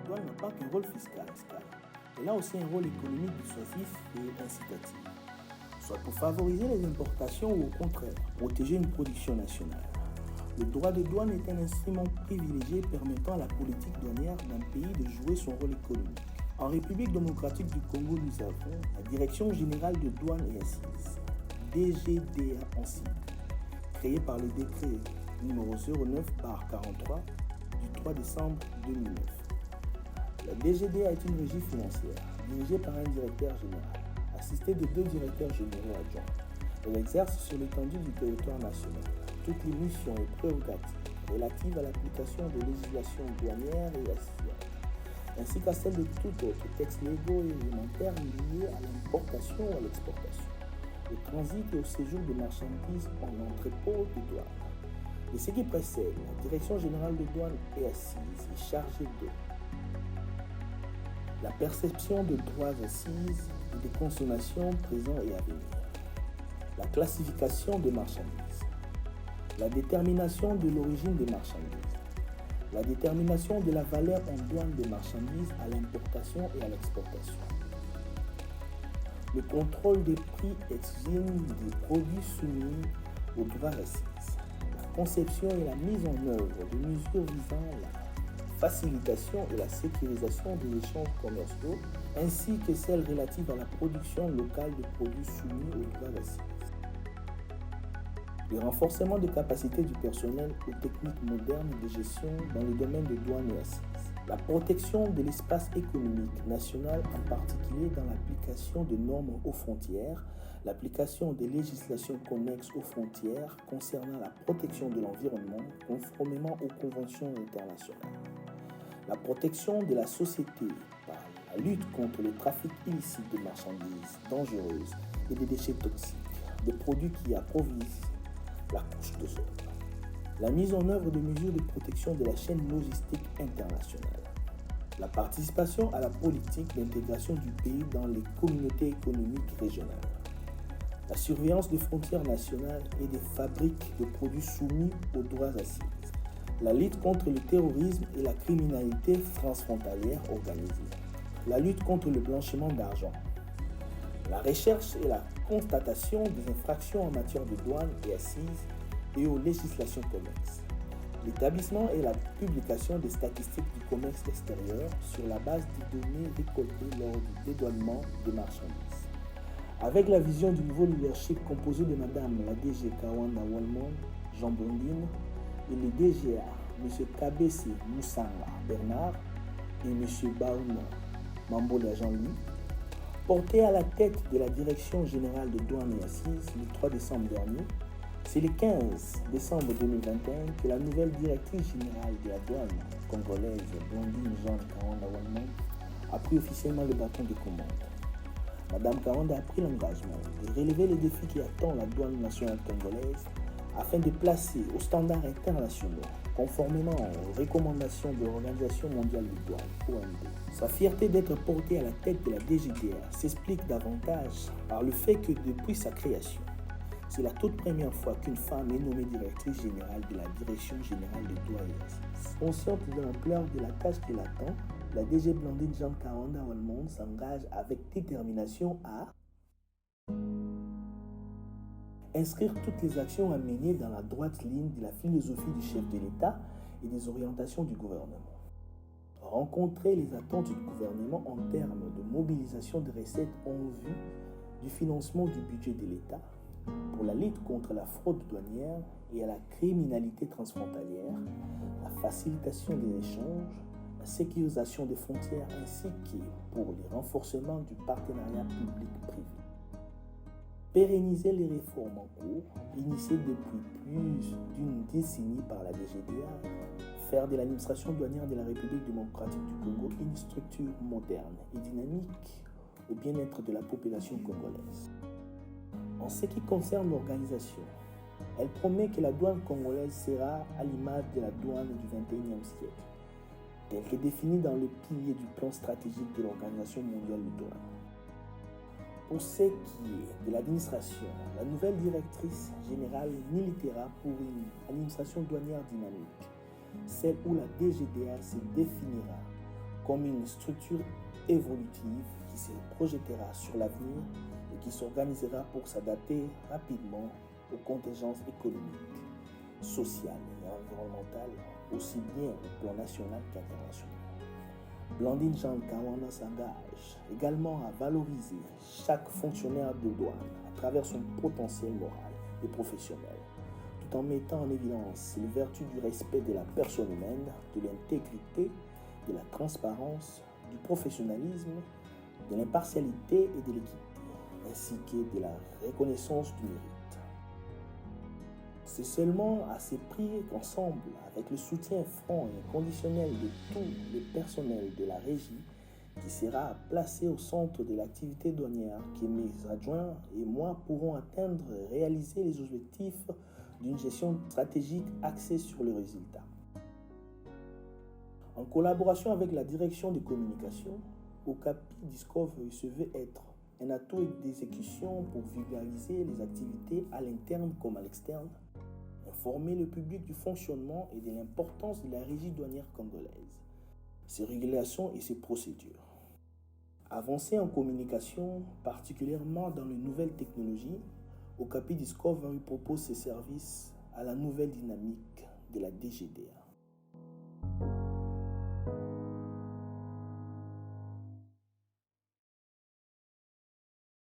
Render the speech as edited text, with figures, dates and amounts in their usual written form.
douane n'a pas qu'un rôle fiscal. Elle a aussi un rôle économique dissuasif et incitatif, soit pour favoriser les importations ou au contraire, protéger une production nationale. Le droit de douane est un instrument privilégié permettant à la politique douanière d'un pays de jouer son rôle économique. En République démocratique du Congo, nous avons la Direction générale de douane et assises, DGDA en sigle, créée par le décret numéro 09/43 du 3 décembre 2009. La DGDA est une régie financière dirigée par un directeur général, assisté de 2 directeurs généraux adjoints. Elle exerce sur l'étendue du territoire national toutes les missions et prérogatives relatives à l'application de législation douanière et assises, ainsi qu'à celle de tout autre texte légaux et réglementaires liés à l'importation ou à l'exportation, au transit et au séjour de marchandises en entrepôt de douane. De ce qui précède, la Direction générale de douane et assises est chargée de la perception de droits assises et des consommations présents et à venir, la classification des marchandises, la détermination de l'origine des marchandises, la détermination de la valeur en douane des marchandises à l'importation et à l'exportation, le contrôle des prix exigés des produits soumis aux droits assises, la conception et la mise en œuvre de mesures visant la facilitation et la sécurisation des échanges commerciaux, ainsi que celles relatives à la production locale de produits soumis aux droits assises. Le renforcement des capacités du personnel aux techniques modernes de gestion dans le domaine des douanes et assises. La protection de l'espace économique national, en particulier dans l'application de normes aux frontières, l'application des législations connexes aux frontières concernant la protection de l'environnement conformément aux conventions internationales. La protection de la société par la lutte contre le trafic illicite de marchandises dangereuses et des déchets toxiques, des produits qui approviennent la couche d'ozone. La mise en œuvre de mesures de protection de la chaîne logistique internationale. La participation à la politique d'intégration du pays dans les communautés économiques régionales. La surveillance des frontières nationales et des fabriques de produits soumis aux droits assises. La lutte contre le terrorisme et la criminalité transfrontalière organisée. La lutte contre le blanchiment d'argent. La recherche et la constatation des infractions en matière de douane et assises et aux législations connexes. L'établissement et la publication des statistiques du commerce extérieur sur la base des données récoltées lors du dédouanement des marchandises. Avec la vision du nouveau leadership composé de Madame la DG Kawanda Walmon, Jean Blondine, et le DGA, M. Kabese Moussanga Bernard et M. Baouna Mambola Jean-Louis, porté à la tête de la Direction générale de douane et assises le 3 décembre dernier, c'est le 15 décembre 2021 que la nouvelle directrice générale de la douane congolaise, Blondine Jean Kawanda Walmon, a pris officiellement le bâton de commande. Madame Kawanda a pris l'engagement de relever les défis qui attendent la douane nationale congolaise afin de placer aux standards internationaux, conformément aux recommandations de l'Organisation mondiale de douane, OMD. Sa fierté d'être portée à la tête de la DGDA s'explique davantage par le fait que depuis sa création, c'est la toute première fois qu'une femme est nommée directrice générale de la Direction générale de douane et assises. Consciente de l'ampleur de la tâche qui l'attend, la DG Blondine Jean Kawanda Walmon s'engage avec détermination à inscrire toutes les actions à mener dans la droite ligne de la philosophie du chef de l'État et des orientations du gouvernement. Rencontrer les attentes du gouvernement en termes de mobilisation de recettes en vue du financement du budget de l'État pour la lutte contre la fraude douanière et à la criminalité transfrontalière, la facilitation des échanges, la sécurisation des frontières ainsi que pour le renforcement du partenariat public-privé. Pérenniser les réformes en cours, initiées depuis plus d'une décennie par la DGDA, faire de l'administration douanière de la République démocratique du Congo une structure moderne et dynamique au bien-être de la population congolaise. En ce qui concerne l'organisation, elle promet que la douane congolaise sera à l'image de la douane du XXIe siècle, telle que définie dans le pilier du plan stratégique de l'Organisation mondiale de douane. Pour ce qui est de l'administration, la nouvelle directrice générale militera pour une administration douanière dynamique, celle où la DGDA se définira comme une structure évolutive qui se projettera sur l'avenir et qui s'organisera pour s'adapter rapidement aux contingences économiques, sociales et environnementales, aussi bien au plan national qu'international. Blandine Jean Kawana s'engage également à valoriser chaque fonctionnaire de douane à travers son potentiel moral et professionnel, tout en mettant en évidence les vertus du respect de la personne humaine, de l'intégrité, de la transparence, du professionnalisme, de l'impartialité et de l'équité, ainsi que de la reconnaissance du mérite. C'est seulement à ces prix qu'ensemble, avec le soutien franc et inconditionnel de tous les personnels de la régie, qui sera placé au centre de l'activité douanière, que mes adjoints et moi pourrons atteindre et réaliser les objectifs d'une gestion stratégique axée sur le résultat. En collaboration avec la direction des communications, Okapi Discovery se veut être un atout d'exécution pour vulgariser les activités à l'interne comme à l'externe, informer le public du fonctionnement et de l'importance de la régie douanière congolaise, ses régulations et ses procédures. Avancer en communication, particulièrement dans les nouvelles technologies, Okapi Discovery propose ses services à la nouvelle dynamique de la DGDA.